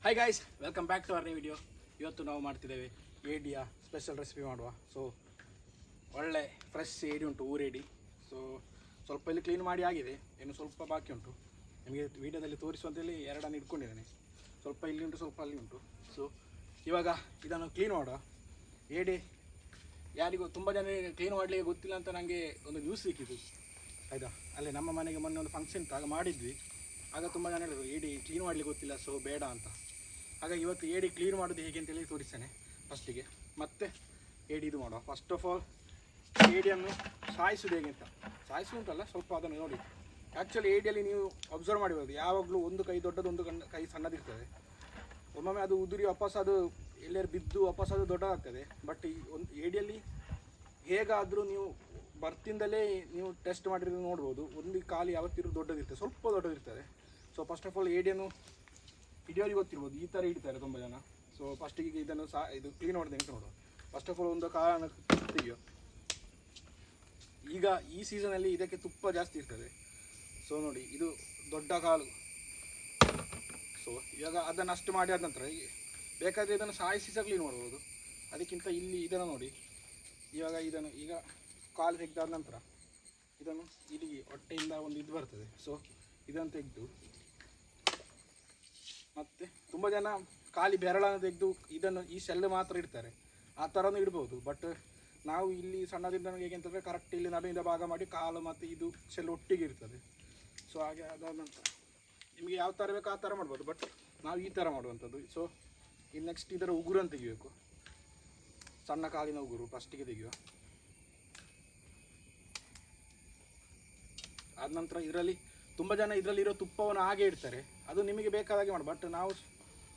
Hi guys, welcome back to our new video. ಇವತ್ತು ನಾವು ಮಾಡ್ತಿದ್ದೇವೆ ಏಡಿಯ ಸ್ಪೆಷಲ್ ರೆಸಿಪಿ ಮಾಡುವ. ಸೊ ಒಳ್ಳೆ ಫ್ರೆಶ್ ಏಡಿ ಉಂಟು, ಊರೇಡಿ. ಸೊ ಸ್ವಲ್ಪ ಇಲ್ಲಿ ಕ್ಲೀನ್ ಮಾಡಿ ಆಗಿದೆ, ಇನ್ನು ಸ್ವಲ್ಪ ಬಾಕಿ ಉಂಟು. ನಿಮಗೆ ವೀಡಿಯೋದಲ್ಲಿ ತೋರಿಸುವಂತೇಳಿ ಎರಡನ್ನು ಇಟ್ಕೊಂಡಿದ್ದೇನೆ. ಸ್ವಲ್ಪ ಇಲ್ಲಿ ಉಂಟು, ಸ್ವಲ್ಪ ಅಲ್ಲಿ ಉಂಟು. ಸೊ ಇವಾಗ ಇದನ್ನು ಕ್ಲೀನ್ ಮಾಡುವ. ಏಡಿ ಯಾರಿಗೂ ತುಂಬ ಜನ ಕ್ಲೀನ್ ಮಾಡಲಿಕ್ಕೆ ಗೊತ್ತಿಲ್ಲ ಅಂತ ನನಗೆ ಒಂದು ನ್ಯೂಸ್ ಸಿಕ್ಕಿದ್ದು, ಆಯಿತಾ. ಅಲ್ಲೇ ನಮ್ಮ ಮನೆಗೆ ಮೊನ್ನೆ ಒಂದು ಫಂಕ್ಷನ್ ಇತ್ತು, ಆಗ ಮಾಡಿದ್ವಿ. ಆಗ ತುಂಬ ಜನ ಹೇಳಿದ್ರು ಏಡಿ ಕ್ಲೀನ್ ಮಾಡಲಿಕ್ಕೆ ಗೊತ್ತಿಲ್ಲ, ಸೊ ಬೇಡ ಅಂತ. ಹಾಗಾಗಿ ಇವತ್ತು ಏಡಿ ಕ್ಲೀನ್ ಮಾಡೋದು ಹೇಗೆ ಅಂತೇಳಿ ತೋರಿಸ್ತೇನೆ ಫಸ್ಟಿಗೆ. ಮತ್ತೆ ಏಡಿ ಇದು ಮಾಡುವ. ಫಸ್ಟ್ ಆಫ್ ಆಲ್ ಏಡಿಯನ್ನು ಸಾಯಿಸೋದು ಹೇಗೆ ಅಂತ. ಸಾಯಿಸುವುಂಟಲ್ಲ, ಸ್ವಲ್ಪ ಅದನ್ನು ನೋಡಿ. ಆ್ಯಕ್ಚುಲಿ ಏಡಿಯಲ್ಲಿ ನೀವು ಅಬ್ಸರ್ವ್ ಮಾಡಿಬೋದು, ಯಾವಾಗಲೂ ಒಂದು ಕೈ ದೊಡ್ಡದು, ಒಂದು ಕೈ ಸಣ್ಣದಿರ್ತದೆ. ಒಮ್ಮೊಮ್ಮೆ ಅದು ಉದುರಿ ವಾಪಸ್ ಅದು ಎಲ್ಲರೂ ಬಿದ್ದು ವಾಪಸ್ ಅದು ದೊಡ್ಡದಾಗ್ತದೆ. ಬಟ್ ಈ ಒಂದು ಏಡಿಯಲ್ಲಿ ಹೇಗಾದರೂ ನೀವು ಬರ್ತಿಂದಲೇ ನೀವು ಟೆಸ್ಟ್ ಮಾಡಿರೋದು ನೋಡ್ಬೋದು, ಒಂದು ಕಾಲು ಯಾವತ್ತಿರೂ ದೊಡ್ಡದಿರ್ತದೆ, ಸ್ವಲ್ಪ ದೊಡ್ಡದಿರ್ತದೆ. ಸೊ ಫಸ್ಟ್ ಆಫ್ ಆಲ್ ಏಡಿಯನ್ನು ಹಿಡಿಯೋರಿಗೆ ಗೊತ್ತಿರ್ಬೋದು, ಈ ಥರ ಹಿಡಿತಾರೆ ತುಂಬ ಜನ. ಸೊ ಫಸ್ಟಿಗೆ ಇದನ್ನು ಇದು ಕ್ಲೀನ್ ಮಾಡಿದೆ ಅಂತ ನೋಡುವ. ಫಸ್ಟ್ ಆಫ್ ಆಲ್ ಒಂದು ಕಾಲನ್ನು ತೆಗಿಯೋ. ಈಗ ಈ ಸೀಸನಲ್ಲಿ ಇದಕ್ಕೆ ತುಪ್ಪ ಜಾಸ್ತಿ ಇರ್ತದೆ. ಸೊ ನೋಡಿ, ಇದು ದೊಡ್ಡ ಕಾಲು. ಸೊ ಇವಾಗ ಅದನ್ನು ಅಷ್ಟು ಮಾಡಿ ಆದ ನಂತರ ಬೇಕಾದರೆ ಇದನ್ನು ಸಾಯಿಸಿ ಸಹ ಕ್ಲೀನ್ ಮಾಡ್ಬೋದು. ಅದಕ್ಕಿಂತ ಇಲ್ಲಿ ಇದನ್ನು ನೋಡಿ, ಇವಾಗ ಇದನ್ನು ಈಗ ಕಾಲು ತೆಗೆದಾದ ನಂತರ ಇದನ್ನು ಇಲ್ಲಿಗೆ ಹೊಟ್ಟೆಯಿಂದ ಒಂದು ಇದು ಬರ್ತದೆ. ಸೊ ಇದನ್ನು ತೆಗೆದು ಮತ್ತು ತುಂಬ ಜನ ಖಾಲಿ ಬೆರಳನ್ನು ತೆಗೆದು ಇದನ್ನು ಈ ಸೆಲ್ ಮಾತ್ರ ಇಡ್ತಾರೆ, ಆ ಥರನೂ ಇಡ್ಬೋದು. ಬಟ್ ನಾವು ಇಲ್ಲಿ ಸಣ್ಣದಿಂದ ಹೇಗೆ ಅಂತಂದರೆ ಕರೆಕ್ಟ್ ಇಲ್ಲಿ ನಡುವಿಂದ ಭಾಗ ಮಾಡಿ ಕಾಲು ಮತ್ತು ಇದು ಸೆಲ್ ಒಟ್ಟಿಗೆ ಇರ್ತದೆ. ಸೊ ಹಾಗೆ ಅದಾದ ನಂತರ ನಿಮಗೆ ಯಾವ ಥರ ಬೇಕೋ ಆ ಥರ ಮಾಡ್ಬೋದು, ಬಟ್ ನಾವು ಈ ಥರ ಮಾಡುವಂಥದ್ದು. ಸೊ ಇನ್ನು ನೆಕ್ಸ್ಟ್ ಇದರ ಉಗುರನ್ನು ತೆಗಿಬೇಕು, ಸಣ್ಣ ಕಾಲಿನ ಉಗುರು ಫಸ್ಟಿಗೆ ತೆಗೆಯುವ. ಆದ ನಂತರ ಇದರಲ್ಲಿ ತುಂಬ ಜನ ಇದರಲ್ಲಿರೋ ತುಪ್ಪವನ್ನು ಹಾಗೆ ಇಡ್ತಾರೆ, ಅದು ನಿಮಗೆ ಬೇಕಾದಾಗೆ ಮಾಡಿ. ಬಟ್ ನಾವು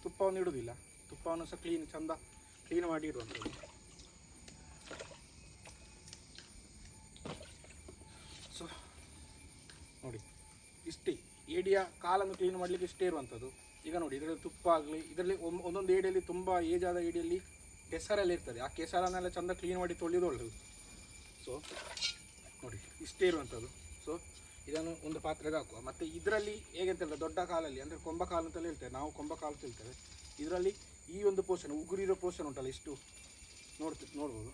ತುಪ್ಪವನ್ನು ಇಡೋದಿಲ್ಲ, ತುಪ್ಪವನ್ನು ಸಹ ಚಂದ ಕ್ಲೀನ್ ಮಾಡಿ ಇಡುವಂಥದ್ದು. ಸೊ ನೋಡಿ, ಇಷ್ಟೇ ಏಡಿಯ ಕಾಲನ್ನು ಕ್ಲೀನ್ ಮಾಡಲಿಕ್ಕೆ ಇಷ್ಟೇ ಇರುವಂಥದ್ದು. ಈಗ ನೋಡಿ, ಇದರಲ್ಲಿ ತುಪ್ಪ ಆಗಲಿ, ಇದರಲ್ಲಿ ಒಂದೊಂದು ಏಡಿಯಲ್ಲಿ ತುಂಬ ಏಜಾದ ಏಡಿಯಲ್ಲಿ ಕೆಸರೆಲ್ಲ ಇರ್ತದೆ, ಆ ಕೆಸರನ್ನೆಲ್ಲ ಚಂದ ಕ್ಲೀನ್ ಮಾಡಿ ತೊಳೆಯೋದು ಒಳ್ಳೆಯದು. ಸೊ ನೋಡಿ, ಇಷ್ಟೇ ಇರುವಂಥದ್ದು. ಸೊ ಇದನ್ನು ಒಂದು ಪಾತ್ರೆಗೆ ಹಾಕುವ. ಮತ್ತು ಇದರಲ್ಲಿ ಹೇಗೆಂತಲ್ಲ, ದೊಡ್ಡ ಕಾಲಲ್ಲಿ ಅಂದರೆ ಕೊಂಬ ಕಾಲು ಅಂತಲೇ ಹೇಳ್ತೇವೆ ನಾವು, ಕೊಂಬ ಕಾಲು ಹೇಳ್ತೇವೆ. ಇದರಲ್ಲಿ ಈ ಒಂದು ಪೋರ್ಷನ್, ಉಗುರಿರೋ ಪೋರ್ಷನ್ ಉಂಟಲ್ಲ, ಇಷ್ಟು ನೋಡ್ಬೋದು.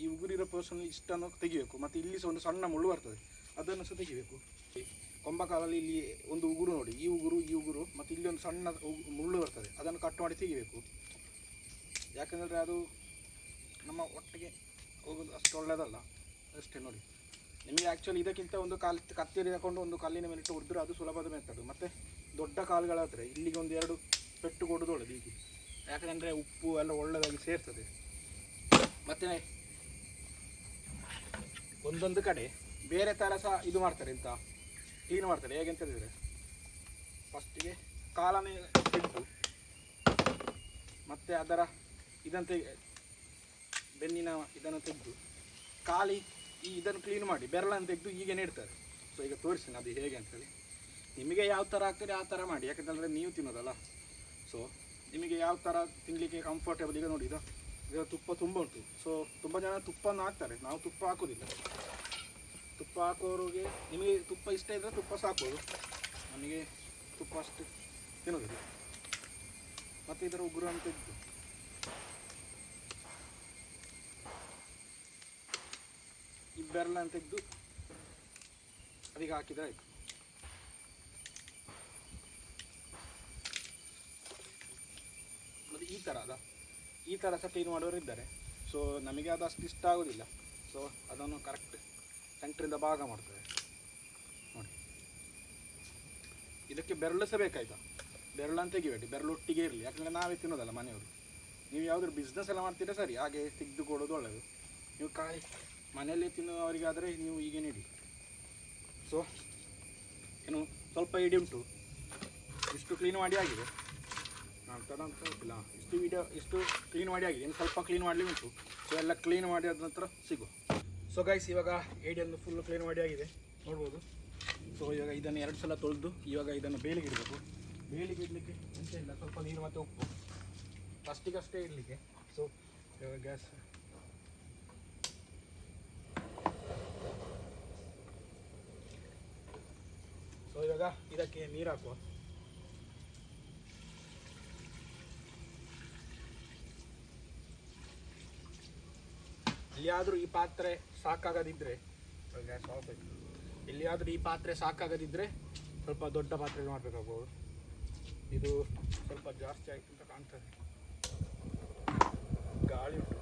ಈ ಉಗುರಿರೋ ಪೋರ್ಷನ್ ಇಷ್ಟನ್ನು ತೆಗಿಬೇಕು. ಮತ್ತು ಇಲ್ಲಿ ಸಹ ಒಂದು ಸಣ್ಣ ಮುಳ್ಳು ಬರ್ತದೆ, ಅದನ್ನು ಸಹ ತೆಗಿಬೇಕು. ಕೊಂಬ ಕಾಲಲ್ಲಿ ಇಲ್ಲಿ ಒಂದು ಉಗುರು ನೋಡಿ, ಈ ಉಗುರು ಮತ್ತು ಇಲ್ಲಿ ಒಂದು ಸಣ್ಣ ಮುಳ್ಳು ಬರ್ತದೆ, ಅದನ್ನು ಕಟ್ ಮಾಡಿ ತೆಗಿಬೇಕು. ಯಾಕಂದರೆ ಅದು ನಮ್ಮ ಒಟ್ಟಿಗೆ ಹೋಗೋದು ಅಷ್ಟು ಒಳ್ಳೆಯದಲ್ಲ, ಅಷ್ಟೇ. ನೋಡಿ, ನಿಮಗೆ ಆ್ಯಕ್ಚುಲಿ ಇದಕ್ಕಿಂತ ಒಂದು ಕತ್ತಿರಿ ತಗೊಂಡು ಒಂದು ಕಲ್ಲಿನ ಮೇಲೆ ಇಟ್ಟು ಹೊಡೆದ್ರೆ ಅದು ಸುಲಭದ ಮೆಥಡ್. ಮತ್ತು ದೊಡ್ಡ ಕಾಲುಗಳಾದರೆ ಇಲ್ಲಿಗೆ ಒಂದು 2 ಪೆಟ್ಟು ಕೊಡೋದು ಒಳ್ಳೆದು ಹೀಗೆ, ಯಾಕಂದರೆ ಉಪ್ಪು ಎಲ್ಲ ಒಳ್ಳೆಯದಾಗಿ ಸೇರ್ತದೆ. ಮತ್ತು ಒಂದೊಂದು ಕಡೆ ಬೇರೆ ಥರ ಸಹ ಇದು ಮಾಡ್ತಾರೆ, ಅಂತ ಕ್ಲೀನ್ ಮಾಡ್ತಾರೆ. ಹೇಗೆ ಅಂತ ಹೇಳಿದರೆ, ಫಸ್ಟಿಗೆ ಕಾಲನ್ನು ತೆಗೆದು ಮತ್ತು ಅದರ ಇದಂತೆ ಬೆನ್ನಿನ ಇದನ್ನು ತೆಗೆದು ಇದನ್ನು ಕ್ಲೀನ್ ಮಾಡಿ ಬೆರಳನ್ನು ತೆಗೆದು ಹೀಗೆ ಇಡ್ತಾರೆ. ಸೊ ಈಗ ತೋರಿಸ್ತೀನಿ ಅದು ಹೇಗೆ ಅಂತೇಳಿ. ನಿಮಗೆ ಯಾವ ಥರ ಆಗ್ತದೆ ಆ ಥರ ಮಾಡಿ, ಯಾಕಂತಂದರೆ ನೀವು ತಿನ್ನೋದಲ್ಲ. ಸೊ ನಿಮಗೆ ಯಾವ ಥರ ತಿನ್ನಲಿಕ್ಕೆ ಕಂಫರ್ಟೇಬಲ್. ಈಗ ನೋಡಿ, ಇದರ ತುಪ್ಪ ತುಂಬ ಉಂಟು. ಸೊ ತುಂಬ ಜನ ತುಪ್ಪವನ್ನು ಹಾಕ್ತಾರೆ, ನಾವು ತುಪ್ಪ ಹಾಕೋದಿಲ್ಲ. ತುಪ್ಪ ಹಾಕೋರಿಗೆ ನಿಮಗೆ ತುಪ್ಪ ಇಷ್ಟ ಇದ್ದರೆ ತುಪ್ಪ ಸಾಕ್ಬೋದು, ನನಗೆ ತುಪ್ಪ ಅಷ್ಟು ತಿನ್ನೋದಿಲ್ಲ. ಮತ್ತು ಇದರ ಉಗುರನ್ನು ತೆಗೆದು ಈ ಬೆರಳನ್ನು ತೆಗೆದು ಅದಕ್ಕೆ ಹಾಕಿದರೆ ಆಯಿತು. ಮತ್ತು ಈ ಥರ ಸಹ ಕ್ಲೀನ್ ಮಾಡೋರು ಇದ್ದಾರೆ. ಸೊ ನಮಗೆ ಅದು ಅಷ್ಟು ಇಷ್ಟ ಆಗೋದಿಲ್ಲ. ಸೊ ಅದನ್ನು ಕರೆಕ್ಟ್ ಸೆಂಟ್ರಿಂದ ಭಾಗ ಮಾಡ್ತೇವೆ ನೋಡಿ. ಇದಕ್ಕೆ ಬೆರಳು ಸಹ ಬೇಕಾಯ್ತಾ, ಬೆರಳನ್ನು ತೆಗಿಬೇಡಿ, ಬೆರಳು ಒಟ್ಟಿಗೆ ಇರಲಿ, ಯಾಕಂದರೆ ನಾವೇ ತಿನ್ನೋದಲ್ಲ ಮನೆಯವರು. ನೀವು ಯಾವುದಾದ್ರು ಬಿಸ್ನೆಸ್ ಎಲ್ಲ ಮಾಡ್ತೀರಾ ಸರಿ, ಹಾಗೆ ತೆಗೆದು ಕೊಡೋದು ಒಳ್ಳೆಯದು. ನೀವು ಮನೆಯಲ್ಲಿ ತಿನ್ನುವವರಿಗಾದರೆ ನೀವು ಹೀಗೆ ನೀಡಿ. ಸೊ ಏನು ಸ್ವಲ್ಪ ಏಡಿ ಉಂಟು, ಇಷ್ಟು ಕ್ಲೀನ್ ಮಾಡಿ ಆಗಿದೆ. ಗೊತ್ತಿಲ್ಲ, ಇಷ್ಟು ಕ್ಲೀನ್ ಮಾಡಿ ಆಗಿದೆ, ಇನ್ನು ಸ್ವಲ್ಪ ಕ್ಲೀನ್ ಮಾಡಲಿ ಉಂಟು. ಸೊ ಎಲ್ಲ ಕ್ಲೀನ್ ಮಾಡಿ ಆದ ನಂತರ ಸಿಗು. ಸೊ ಗೈಸ್, ಇವಾಗ ಏಡಿಯನ್ನು ಫುಲ್ಲು ಕ್ಲೀನ್ ಮಾಡಿ ಆಗಿದೆ, ನೋಡ್ಬೋದು. ಸೊ ಇವಾಗ ಇದನ್ನು 2 ಸಲ ತೊಳೆದು ಇವಾಗ ಇದನ್ನು ಬೇಲಿಗೆ ಇಡಬೇಕು. ಬೇಲಿಗೆ ಇಡಲಿಕ್ಕೆ ಎಂತ ಇಲ್ಲ, ಸ್ವಲ್ಪ ನೀರು ಮತ್ತು ಉಪ್ಪು ಫಸ್ಟಿಗಷ್ಟೇ ಇಡಲಿಕ್ಕೆ. ಸೊ ಇವಾಗ ಗ್ಯಾಸ್ ಇವಾಗ ಇದಕ್ಕೆ ನೀರು ಹಾಕುವ. ಎಲ್ಲಿಯಾದರೂ ಈ ಪಾತ್ರೆ ಸಾಕಾಗದಿದ್ದರೆ ಗ್ಯಾಸ್ ಆಫ್ ಆಯಿತು. ಎಲ್ಲಿಯಾದರೂ ಈ ಪಾತ್ರೆ ಸಾಕಾಗದಿದ್ದರೆ ಸ್ವಲ್ಪ ದೊಡ್ಡ ಪಾತ್ರೆ ಮಾಡಬೇಕಾಗ್ಬೋದು. ಇದು ಸ್ವಲ್ಪ ಜಾಸ್ತಿ ಆಯಿತು ಅಂತ ಕಾಣ್ತದೆ, ಗಾಳಿ ಉಂಟು.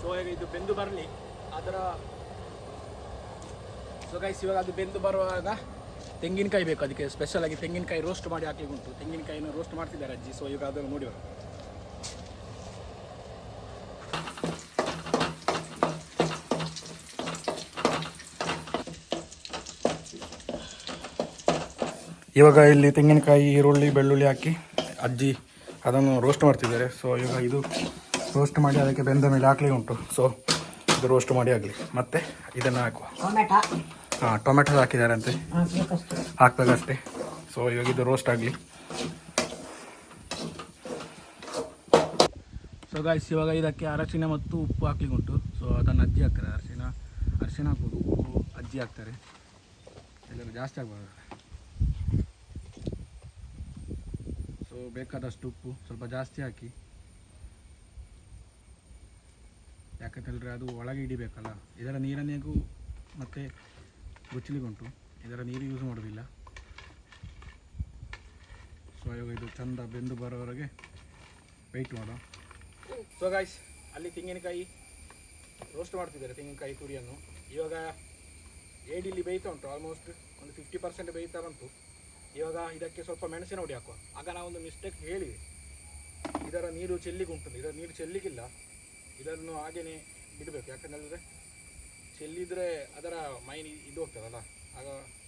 ಸೊ ಈಗ ಇದು ಬೆಂದು ಬರಲಿ. ಅದರ ಸೊ ಗೈಸ್ ಇವಾಗ ಅದು ಬೆಂದು ಬರುವಾಗ ತೆಂಗಿನಕಾಯಿ ಬೇಕು. ಅದಕ್ಕೆ ಸ್ಪೆಷಲ್ ಆಗಿ ತೆಂಗಿನಕಾಯಿ ರೋಸ್ಟ್ ಮಾಡಿ ಹಾಕಲಿಕ್ಕೆ ಉಂಟು. ತೆಂಗಿನಕಾಯಿನ ರೋಸ್ಟ್ ಮಾಡ್ತಿದ್ದಾರೆ ಅಜ್ಜಿ. ಸೊ ಈಗ ಅದನ್ನು ನೋಡಿ ಬರೋದು. ಇವಾಗ ಇಲ್ಲಿ ತೆಂಗಿನಕಾಯಿ, ಈರುಳ್ಳಿ, ಬೆಳ್ಳುಳ್ಳಿ ಹಾಕಿ ಅಜ್ಜಿ ಅದನ್ನು ರೋಸ್ಟ್ ಮಾಡ್ತಿದ್ದಾರೆ. ಸೊ ಇವಾಗ ಇದು ರೋಸ್ಟ್ ಮಾಡಿ ಅದಕ್ಕೆ ಬೆಂದ ಮೇಲೆ ಹಾಕ್ಲಿಕ್ಕೆ ಉಂಟು. ಸೊ ಇದು ರೋಸ್ಟ್ ಮಾಡಿ ಆಗಲಿ. ಮತ್ತೆ ಇದನ್ನು ಹಾಕುವ. ಟೊಮೆಟೊ ಹಾಕಿದ್ದಾರೆ ಅಂತೆ, ಹಾಕ್ಬೇಕಷ್ಟೇ. ಸೊ ಇವಾಗ ಇದು ರೋಸ್ಟ್ ಆಗಲಿ. ಸೊ ಗಾಯ್ಸ್ ಇವಾಗ ಇದಕ್ಕೆ ಅರಶಿನ ಮತ್ತು ಉಪ್ಪು ಹಾಕ್ಲಿಕ್ಕೆ ಉಂಟು. ಸೊ ಅದನ್ನು ಅಜ್ಜಿ ಹಾಕ್ತಾರೆ. ಅರಿಶಿನ ಹಾಕೋದು, ಉಪ್ಪು ಅಜ್ಜಿ ಹಾಕ್ತಾರೆ. ಎಲ್ಲರೂ ಜಾಸ್ತಿ ಆಗ್ಬಾರ್ದು. ಸೊ ಬೇಕಾದಷ್ಟು ಉಪ್ಪು ಸ್ವಲ್ಪ ಜಾಸ್ತಿ ಹಾಕಿ, ಯಾಕಂತೇಳಿದ್ರೆ ಅದು ಒಳಗೆ ಹಿಡಿಬೇಕಲ್ಲ. ಇದರ ನೀರನ್ನೇಗೂ ಮತ್ತು ಗುಚ್ಚಲಿಗುಂಟು, ಇದರ ನೀರು ಯೂಸ್ ಮಾಡೋದಿಲ್ಲ. ಸೊ ಇವಾಗ ಇದು ಚಂದ ಬೆಂದು ಬರೋವರೆಗೆ ವೆಯ್ಟ್ ಮಾಡೋ. ಸೊ ಗಾಯ್ಸ್ ಅಲ್ಲಿ ತೆಂಗಿನಕಾಯಿ ರೋಸ್ಟ್ ಮಾಡ್ತಿದ್ದಾರೆ, ತೆಂಗಿನಕಾಯಿ ತುರಿಯನ್ನು. ಇವಾಗ ಏಡಿಲಿ ಬೇಯ್ತಾ ಉಂಟು, ಆಲ್ಮೋಸ್ಟ್ ಒಂದು 50% ಬೇಯ್ತಾ ಬಂತು. ಇವಾಗ ಇದಕ್ಕೆ ಸ್ವಲ್ಪ ಮೆಣಸಿನ ಹುಡಿ ಹಾಕುವ. ಆಗ ನಾವೊಂದು ಮಿಸ್ಟೇಕ್ ಹೇಳಿದೆ, ಇದರ ನೀರು ಚೆಲ್ಲಿಗುಂಟು. ಇದರ ನೀರು ಚೆಲ್ಲಿಗಿಲ್ಲ, ಇದನ್ನು ಹಾಗೆಯೇ ಬಿಡಬೇಕು. ಯಾಕಂದರೆ ಚೆಲ್ಲಿದರೆ ಅದರ ಮೈನ್ ಇದು ಹೋಗ್ತದಲ್ಲ. ಆಗ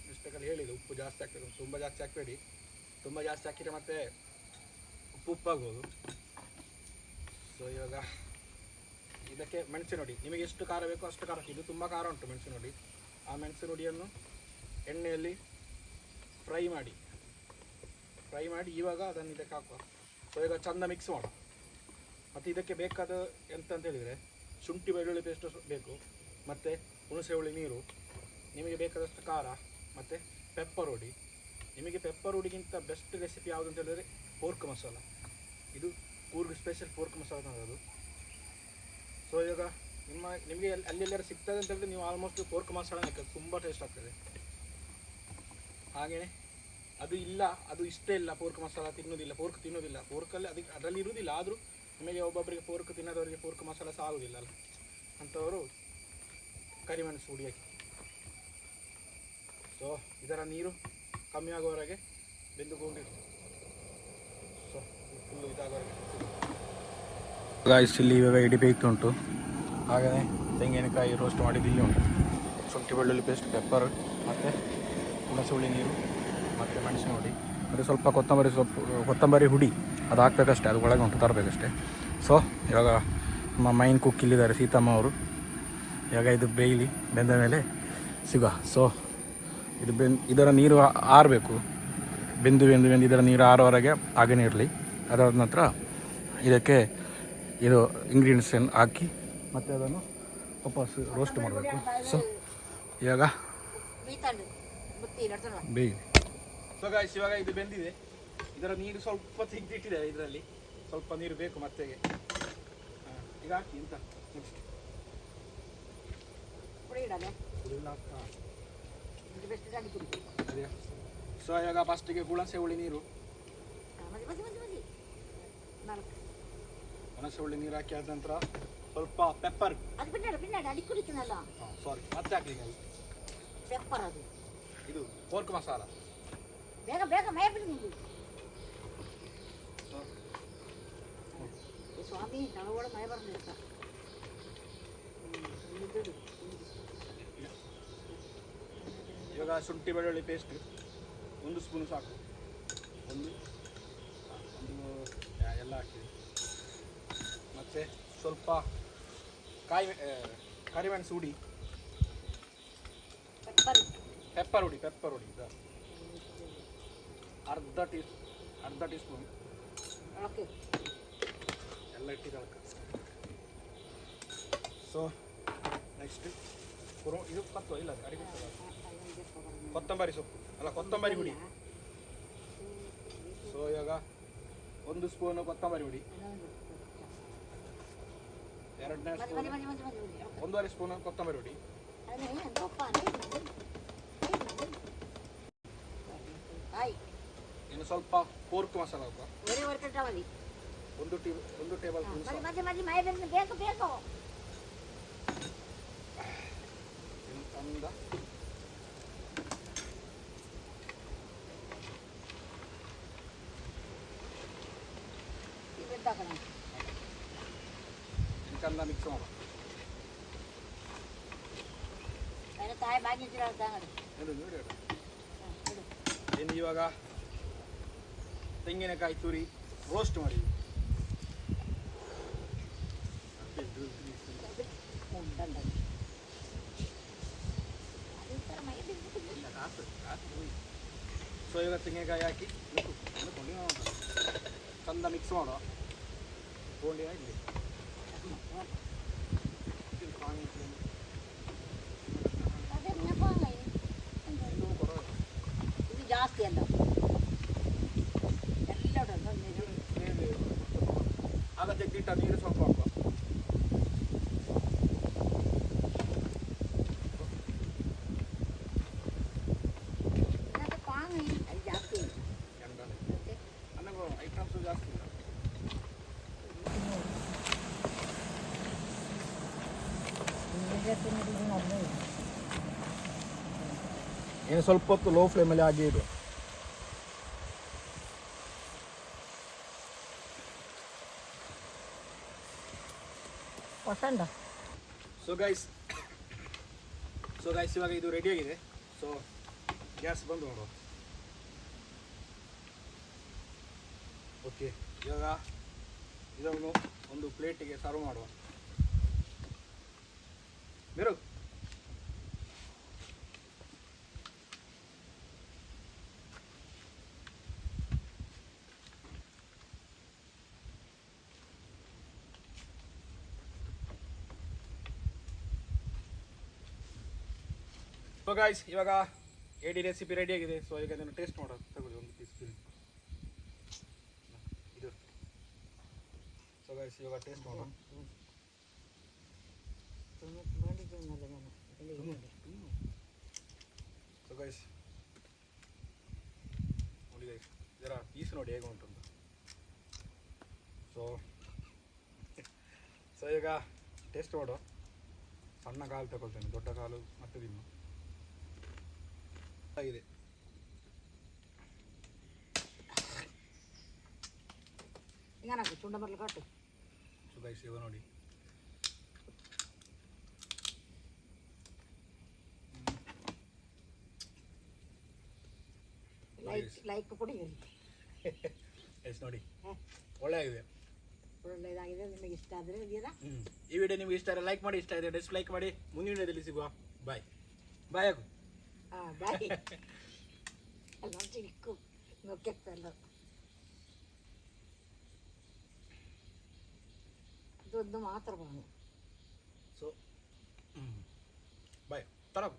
ಮಿಸ್ಟೇಕಲ್ಲಿ ಹೇಳಿದೆ ಉಪ್ಪು ಜಾಸ್ತಿ ಹಾಕ್ಬೇಕು. ತುಂಬ ಜಾಸ್ತಿ ಹಾಕಬೇಡಿ, ತುಂಬ ಜಾಸ್ತಿ ಹಾಕಿದರೆ ಮತ್ತೆ ಉಪ್ಪಾಗ್ಬೋದು. ಸೊ ಇವಾಗ ಇದಕ್ಕೆ ಮೆಣಸಿನ ಹುಡಿ, ನಿಮಗೆ ಎಷ್ಟು ಖಾರ ಬೇಕೋ ಅಷ್ಟು ಖಾರ. ಇದು ತುಂಬ ಖಾರ ಉಂಟು ಮೆಣಸಿನ ಹುಡಿ. ಆ ಮೆಣಸಿನ ಹುಡಿಯನ್ನು ಎಣ್ಣೆಯಲ್ಲಿ ಫ್ರೈ ಮಾಡಿ ಇವಾಗ ಅದನ್ನು ಇದಕ್ಕೆ ಹಾಕುವ. ಸೊ ಈಗ ಚಂದ ಮಿಕ್ಸ್ ಮಾಡುವ. ಮತ್ತು ಇದಕ್ಕೆ ಬೇಕಾದ ಎಂತ ಅಂತ ಹೇಳಿದರೆ ಶುಂಠಿ ಬೆಳ್ಳುಳ್ಳಿ ಪೇಸ್ಟ್ ಬೇಕು, ಮತ್ತು ಹುಣಸೆ ಹುಳಿ ನೀರು, ನಿಮಗೆ ಬೇಕಾದಷ್ಟು ಖಾರ, ಮತ್ತು ಪೆಪ್ಪರ್ ಹುಡಿ. ನಿಮಗೆ ಪೆಪ್ಪರ್ ಹುಡಿಗಿಂತ ಬೆಸ್ಟ್ ರೆಸಿಪಿ ಯಾವುದು ಅಂತ ಹೇಳಿದರೆ ಪೋರ್ಕ್ ಮಸಾಲ. ಇದು ಕೂರ್ಗ್ ಸ್ಪೆಷಲ್ ಪೋರ್ಕ್ ಮಸಾಲ ಅನ್ನೋದು. ಸೊ ಇವಾಗ ನಿಮಗೆ ಅಲ್ಲೆಲ್ಲರೂ ಸಿಗ್ತದೆ ಅಂತ ಹೇಳಿದ್ರೆ ನೀವು ಆಲ್ಮೋಸ್ಟ್ ಪೋರ್ಕ್ ಮಸಾಲ ಹಾಕೋದು ತುಂಬ ಟೇಸ್ಟ್ ಆಗ್ತದೆ. ಹಾಗೆಯೇ ಅದು ಇಲ್ಲ, ಅದು ಇಷ್ಟ ಇಲ್ಲ, ಪೋರ್ಕ್ ಮಸಾಲ ತಿನ್ನೋದಿಲ್ಲ, ಪೋರ್ಕ್ ತಿನ್ನೋದಿಲ್ಲ, ಪೋರ್ಕಲ್ಲಿ ಅದರಲ್ಲಿ ಇರುವುದಿಲ್ಲ. ಆದರೂ ನಿಮಗೆ ಒಬ್ಬೊಬ್ಬರಿಗೆ ಪೋರ್ಕ್ ತಿನ್ನೋದವರಿಗೆ ಪೋರ್ಕ್ ಮಸಾಲ ಸಹ ಆಗೋದಿಲ್ಲ ಅಲ್ಲ, ಅಂಥವರು ಕರಿಮೆಣಸು ಹುಡಿ ಹಾಕಿ. ಸೊ ಇದರ ನೀರು ಕಮ್ಮಿ ಆಗೋವರೆಗೆ ಬೆಂದುಕೊಂಡಿರ್ತದೆ. ಸೊ ಫುಲ್ಲು ಇದಾಗೋವರೆಗೆ ಗಾಯ್ಸ್ ಇಲ್ಲಿ ಇವಾಗ ಇಡಿ ಬೇಯ್ತು ಉಂಟು. ಹಾಗೆಯೇ ತೆಂಗಿನಕಾಯಿ ರೋಸ್ಟ್ ಮಾಡಿದ್ದು ಇಲ್ಲಿ ಉಂಟು. ಶುಂಠಿ ಬೆಳ್ಳುಳ್ಳಿ ಪೇಸ್ಟ್, ಪೆಪ್ಪರ್, ಮತ್ತು ಹುಣಸೆ ಹುಳಿ ನೀರು, ಮತ್ತು ಮೆಣಸಿನ ಹುಡಿ, ಮತ್ತು ಸ್ವಲ್ಪ ಕೊತ್ತಂಬರಿ ಹುಡಿ ಅದು ಹಾಕ್ಬೇಕಷ್ಟೇ. ಅದು ಒಳಗೆ ಉಂಟು, ತರಬೇಕಷ್ಟೇ. ಸೊ ಇವಾಗ ನಮ್ಮ ಮೈನ್ ಕುಕ್ ಇಲ್ಲಿದ್ದಾರೆ, ಸೀತಮ್ಮ ಅವರು. ಇವಾಗ ಇದು ಬೇಯಲಿ, ಬೆಂದ ಮೇಲೆ ಸಿಗುವ. ಸೊ ಇದು ಇದರ ನೀರು ಆರಬೇಕು. ಬೆಂದು ಇದರ ನೀರು ಆರೋವರೆಗೆ ಹಾಗೇ ಇರಲಿ. ಅದಾದ ನಂತರ ಇದಕ್ಕೆ ಇದು ಇಂಗ್ರೀಡಿಯೆಂಟ್ಸನ್ನು ಹಾಕಿ ಮತ್ತು ಅದನ್ನು ವಾಪಸ್ ರೋಸ್ಟ್ ಮಾಡಬೇಕು. ಸೊ ಇವಾಗ ಬೇಯಿದೆ. ಸೊ ಗಾಯ್ಸ್ ಇವಾಗ ಇದು ಬೆಂದಿದೆ. ಇದರ ನೀರು ಸ್ವಲ್ಪ ತೆಗೆದಿಟ್ಟಿದ್ದಾರೆ. ಇದರಲ್ಲಿ ಸ್ವಲ್ಪ ನೀರು ಬೇಕು ಮತ್ತೆಗೆ. ಈಗ ಹಾಕಿ ಎಂತ ನೆಕ್ಸ್ಟ್ ಸೊ ಇವಾಗ ಫಸ್ಟಿಗೆ ಹುಣಸೆ ಹುಳಿ ನೀರು, ಹುಣಸೆ ಹುಳಿ ನೀರು ಹಾಕಿ ಆದ ನಂತರ ಸ್ವಲ್ಪ ಪೆಪ್ಪರ್. ಸಾರಿ, ಮತ್ತೆ ಹಾಕ್ಲಿಕ್ಕೆ ಪೆಪ್ಪರ್. ಅದು ಇದು ಪೋರ್ಕ್ ಮಸಾಲ. ಬೇಗ ಬೇಗ ಸ್ವಾಮಿ ನಳವಳ ಮಳೆ ಬರಲಿಲ್ಲ. ಇವಾಗ ಶುಂಠಿ ಬೆಳ್ಳುಳ್ಳಿ ಪೇಸ್ಟ್ 1 ಸ್ಪೂನ್ ಸಾಕು. ಒಂದು ಎಲ್ಲ ಹಾಕಿದೆ. ಮತ್ತು ಸ್ವಲ್ಪ ಕರಿಮೆಣಸು ಹುಡಿ, ಪೆಪ್ಪರ್ ಹುಡಿ ಅರ್ಧ ಟೀ ಸ್ಪೂನ್ ಎಲ್ಲ ಇಟ್ಟಿದ್ದಾಳೆ. ಸೊ ನೆಕ್ಸ್ಟ್ ಇದು ಇಲ್ಲ ಕೊತ್ತಂಬರಿ ಸೊಪ್ಪು ಅಲ್ಲ, ಕೊತ್ತಂಬರಿ ಹುಡಿ. ಸೊ ಇವಾಗ 1 ಸ್ಪೂನು ಕೊತ್ತಂಬರಿ ಹುಡಿ, 2ನೇ ಸ್ಪೂನ್ 1.5 ಸ್ಪೂನು ಕೊತ್ತಂಬರಿ ಹುಡಿ, ಇನ್ನು ಸ್ವಲ್ಪ ಪೋರ್ಕ್ ಮಸಾಲ ಹಾಕುವ, 1 ಟೇಬಲ್ ಸ್ಪೂನ್ ಇನ್ನು ಚಂದ ಇನ್ನು ಚಂದ ಮಿಕ್ಸ್ ಮಾಡುವ. ಇನ್ನು ಇವಾಗ ತೆಂಗಿನಕಾಯಿ ತುರಿ ರೋಸ್ಟ್ ಮಾಡಿ ಸೊ ಇವಾಗ ತೆಂಗಿನಕಾಯಿ ಹಾಕಿ ಚಂದ ಮಿಕ್ಸ್ ಮಾಡುವ. ಬೋಂಡಿ ಆಗಲಿ ಇದು ಜಾಸ್ತಿ ಅಲ್ಲ ಆಗ ತೆಗ್ದಿಟ್ಟ ನೀರು ಸ್ವಲ್ಪ ಹಾಕುವ. ಜಾಸ್ತಿ ಅನ್ನೋ ಐಟಮ್ಸು ಜಾಸ್ತಿ ಇಲ್ಲ. ಏನು ಸ್ವಲ್ಪ ಹೊತ್ತು ಲೋ ಫ್ಲೇಮಲ್ಲಿ ಆಗಿ ಇಡು. ಹೊಸಂಡ ಸೊ ಗೈಸ್ ಇವಾಗ ಇದು ರೆಡಿಯಾಗಿದೆ. ಸೊ ಗ್ಯಾಸ್ ಬಂದು ನೋಡುವ. ಓಕೆ, ಇವಾಗ ಇದನ್ನು ಒಂದು ಪ್ಲೇಟಿಗೆ ಸರ್ವ್ ಮಾಡುವ. ಬೇರು ಸೊ ಗಾಯ್ಸ್ ಇವಾಗ ಏಡಿ ರೆಸಿಪಿ ರೆಡಿಯಾಗಿದೆ. ಸೊ ಈಗ ಅದನ್ನು ಟೇಸ್ಟ್ ಮಾಡೋದು. ತಗೊಳ್ಳಿ ಒಂದು ಪೀಸ್ ಇದು. ಸೊ ಗಾಯ್ಸ್ ಇವಾಗ ಟೇಸ್ಟ್ ಮಾಡೋಣ. ಸೊ ಗೈಸ್ ನೋಡಿ ಗೈಸ್, ಇದರ ಪೀಸ್ ನೋಡಿ ಹೇಗೆ ಉಂಟು ಅಂತ. ಸೊ ಈಗ ಟೇಸ್ಟ್ ಮಾಡು. ಸಣ್ಣ ಕಾಲು ತಗೊಳ್ತೇನೆ, ದೊಡ್ಡ ಕಾಲು ಮತ್ತೆ ತಿನ್ನು. ಆಗಿದೆ. ಚುಂಡ ಬರ್ಲಿ ಕಟ್ಟು. ಸೊ ಗೈಸ್ ಇವಾಗ ನೋಡಿ ಲೈಕ್ ಕೊಡಿ ಎಸ್ ನೋಡಿ ಒಳ್ಳೆ ಆಗಿದೆ. ಒಳ್ಳೆಯದಾಗಿದೆ. ನಿಮಗೆ ಇಷ್ಟ ಆದರೆ ಈ ವಿಡಿಯೋ ನಿಮಗೆ ಇಷ್ಟ ಆದರೆ ಲೈಕ್ ಮಾಡಿ, ಇಷ್ಟ ಆದರೆ ಡಿಸ್ಲೈಕ್ ಮಾಡಿ. ಮುಂದಿನ ವಿಡಿಯೋದಲ್ಲಿ ಸಿಗುವ. ಬಾಯ್ ಬಾಯ್ ಆಗು. ಬಾಯ್. ಅಲ್ಲ ಚಿಕ್ಕು ನೊಕ್ಕೆಲ್ಲ ದೊಡ್ಡ ಮಾತ್ರ ಬಾನು. So bye ತರಾಕು